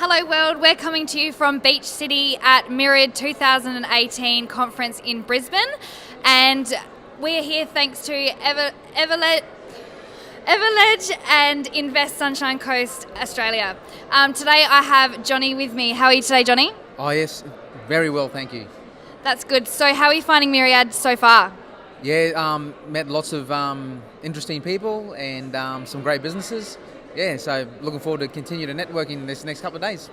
Hello world, we're coming to you from Beach City at Myriad 2018 conference in Brisbane, and we're here thanks to Everledge and Invest Sunshine Coast Australia. Today I have Johnny with me. How are you today, Johnny? Oh yes, very well, thank you. That's good. So how are you finding Myriad so far? Yeah, met lots of interesting people and some great businesses. Yeah, so looking forward to continue to networking this next couple of days.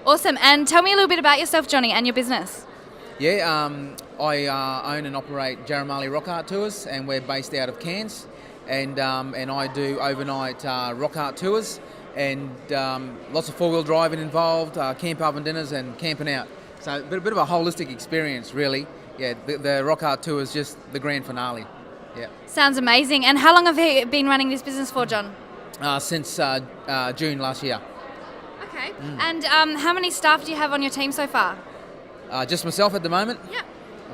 Awesome. And tell me a little bit about yourself, Johnny, and your business. Yeah, I own and operate Jarramali Rock Art Tours, and we're based out of Cairns, and I do overnight rock art tours, and lots of four-wheel driving involved, camp oven dinners and camping out. So a bit of a holistic experience, really. Yeah, the rock art tour is just the grand finale. Yeah. Sounds amazing. And how long have you been running this business for, John? Since June last year. Okay. And how many staff do you have on your team so far? Just myself at the moment. Yeah.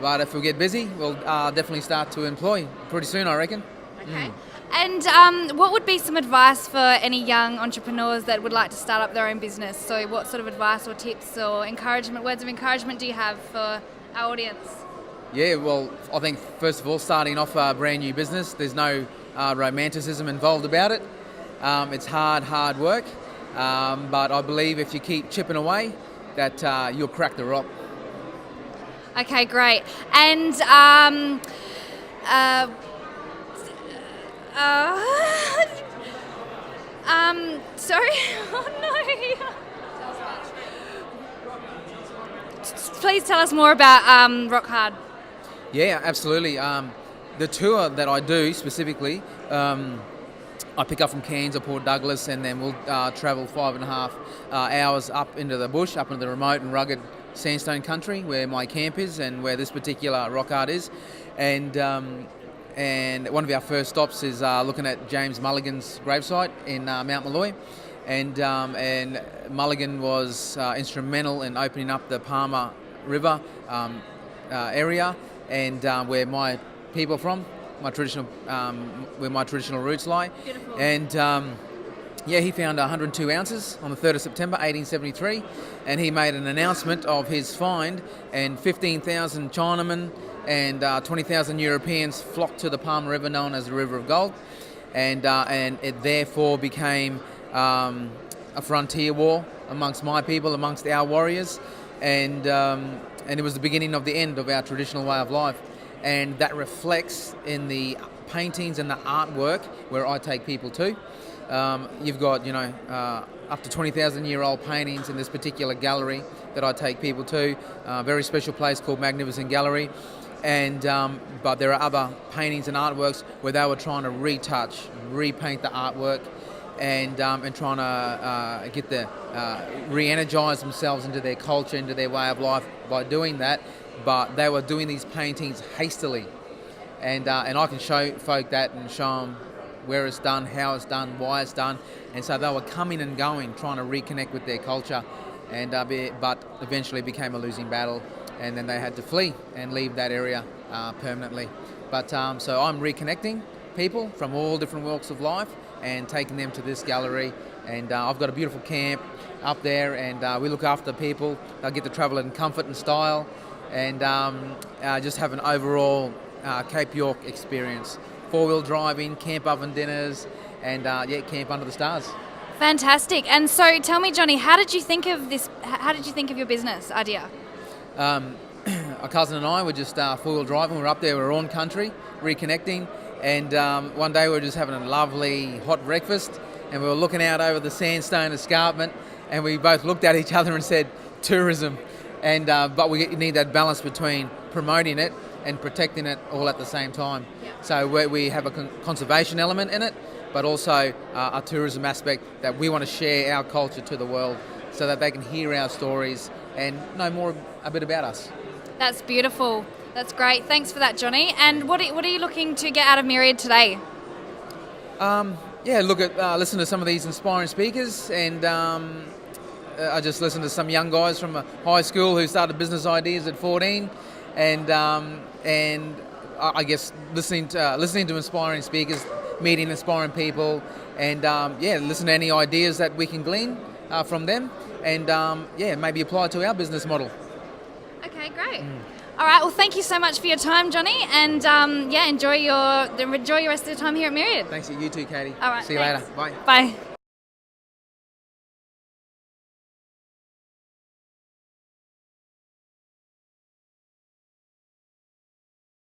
But if we get busy, we'll definitely start to employ pretty soon, I reckon. Okay. And what would be some advice for any young entrepreneurs that would like to start up their own business? So what sort of advice or tips or encouragement, words of encouragement do you have for our audience? Yeah, well, I think first of all, starting off a brand new business, there's no romanticism involved about it. It's hard work, but I believe if you keep chipping away, that you'll crack the rock. Okay, great. And sorry. Oh no. Please tell us more about Rock Hard. Yeah, absolutely. The tour that I do specifically, I pick up from Cairns or Port Douglas, and then we'll travel 5.5 hours up into the bush, up into the remote and rugged sandstone country where my camp is and where this particular rock art is. And one of our first stops is looking at James Mulligan's gravesite in Mount Malloy. And Mulligan was instrumental in opening up the Palmer River area, and where my people are from, where my traditional roots lie. Beautiful. And he found 102 ounces on the 3rd of September 1873, and he made an announcement of his find, and 15,000 Chinamen and 20,000 Europeans flocked to the Palmer River, known as the River of Gold, and it therefore became a frontier war amongst my people, amongst our warriors, and it was the beginning of the end of our traditional way of life. And that reflects in the paintings and the artwork where I take people to. You've got, up to 20,000-year-old paintings in this particular gallery that I take people to. A very special place called Magnificent Gallery. And but there are other paintings and artworks where they were trying to retouch, repaint the artwork, and trying to get the re-energize themselves into their culture, into their way of life by doing that. But they were doing these paintings hastily, and I can show folk that and show them where it's done, how it's done, why it's done, and so they were coming and going, trying to reconnect with their culture, and but eventually became a losing battle, and then they had to flee and leave that area permanently. But so I'm reconnecting people from all different walks of life and taking them to this gallery, and I've got a beautiful camp up there, and we look after people. They'll get to travel in comfort and style, and just have an overall Cape York experience. Four-wheel driving, camp oven dinners, and camp under the stars. Fantastic. And so tell me, Johnny, how did you think of this? How did you think of your business idea? A cousin and I were just four-wheel driving. We were up there, we were on country, reconnecting, and one day we were just having a lovely hot breakfast, and we were looking out over the sandstone escarpment, and we both looked at each other and said, tourism. And but we need that balance between promoting it and protecting it all at the same time. Yep. So we have a conservation element in it, but also a tourism aspect that we want to share our culture to the world so that they can hear our stories and know more a bit about us. That's beautiful. That's great. Thanks for that, Johnny. And what are you looking to get out of Myriad today? Listen to some of these inspiring speakers, and I just listened to some young guys from a high school who started business ideas at 14, and I guess listening to inspiring speakers, meeting inspiring people, and listen to any ideas that we can glean from them, and maybe apply to our business model. Okay, great. All right, well, thank you so much for your time, Johnny, and enjoy your rest of the time here at Myriad. Thanks, you too, Katie. All right, see you thanks. later. Bye. Bye.